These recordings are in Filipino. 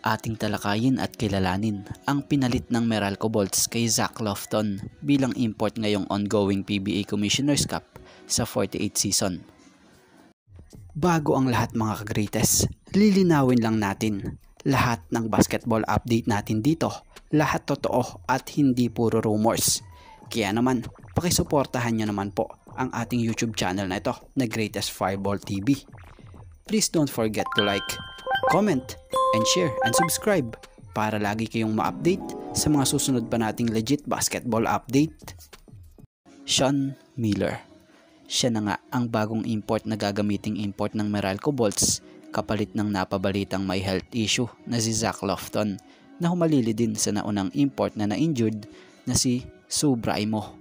Ating talakayin at kilalanin ang pinalit ng Meralco Bolts kay Zach Lofton bilang import ngayong ongoing PBA Commissioner's Cup sa 48th season. Bago ang lahat mga ka-greatest, lilinawin lang natin lahat ng basketball update natin dito, lahat totoo at hindi puro rumors. Kaya naman, pakisuportahan nyo naman po ang ating YouTube channel na ito na Greatest Fireball TV. Please don't forget to like, comment, and share and subscribe para lagi kayong ma-update sa mga susunod pa nating legit basketball update. Sean Miller. Siya na nga ang bagong import na gagamiting import ng Meralco Bolts kapalit ng napabalitang may health issue na si Zach Lofton na humalili din sa naunang import na na-injured na si Sue Brimo.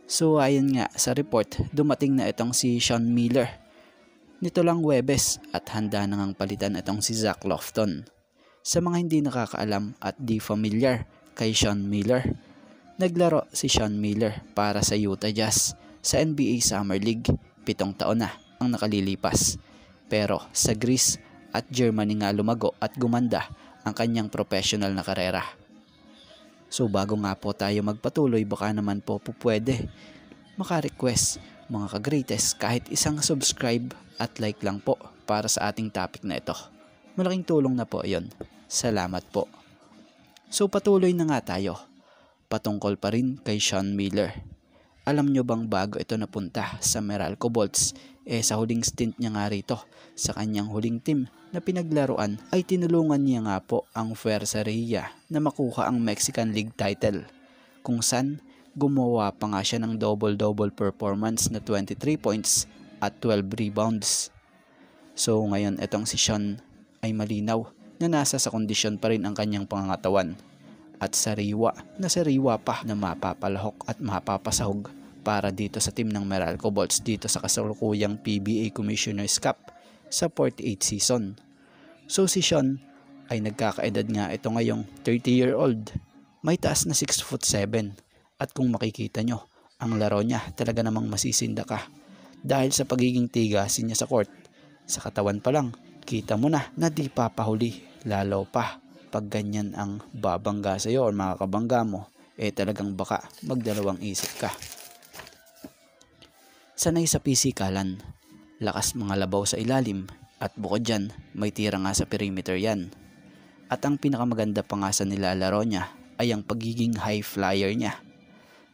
So ayon nga sa report, dumating na itong si Sean Miller nito lang Huwebes at handa na ngang palitan itong si Zach Lofton. Sa mga hindi nakakaalam at di familiar kay Sean Miller, naglaro si Sean Miller para sa Utah Jazz sa NBA Summer League 7 taon na ang nakalilipas. Pero sa Greece at Germany nga lumago at gumanda ang kanyang professional na karera. So bago nga po tayo magpatuloy, baka naman po pwede maka-request mga ka-greatest kahit isang subscribe at like lang po para sa ating topic na ito. Malaking tulong na po yon. Salamat po. So patuloy na nga tayo. Patungkol pa rin kay Sean Miller. Alam nyo bang bago ito napunta sa Meralco Bolts, sa huling stint niya nga rito sa kanyang huling team na pinaglaruan ay tinulungan niya nga po ang Fuerza na makuha ang Mexican League title, kung saan gumawa pa nga siya ng double-double performance na 23 points at 12 rebounds. So ngayon itong si Sean ay malinaw na nasa sa kondisyon pa rin ang kanyang pangangatawan at sariwa pa na mapapalahok at mapapasahog para dito sa team ng Meralco Bolts dito sa kasalukuyang PBA Commissioner's Cup sa 48th season. So si Sean ay nagkakaedad nga ito ngayong 30-year-old. May taas na 6'7". At kung makikita nyo, ang laro niya talaga namang masisinda ka. Dahil sa pagiging tigasin niya sa court, sa katawan pa lang, kita mo na di papahuli. Lalo pa, pag ganyan ang babangga sa'yo o makakabangga mo, talagang baka magdalawang isip ka. Sanay sa pisikalan, lakas mga labaw sa ilalim, at bukod dyan, may tira nga sa perimeter yan. At ang pinakamaganda pa nga sa nilalaro niya ay ang pagiging high flyer niya.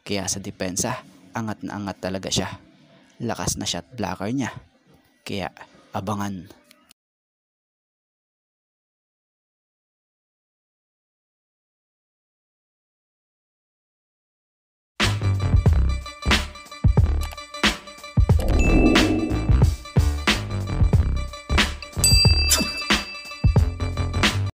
Kaya sa depensa, angat na angat talaga siya. Lakas na shot blocker niya. Kaya abangan.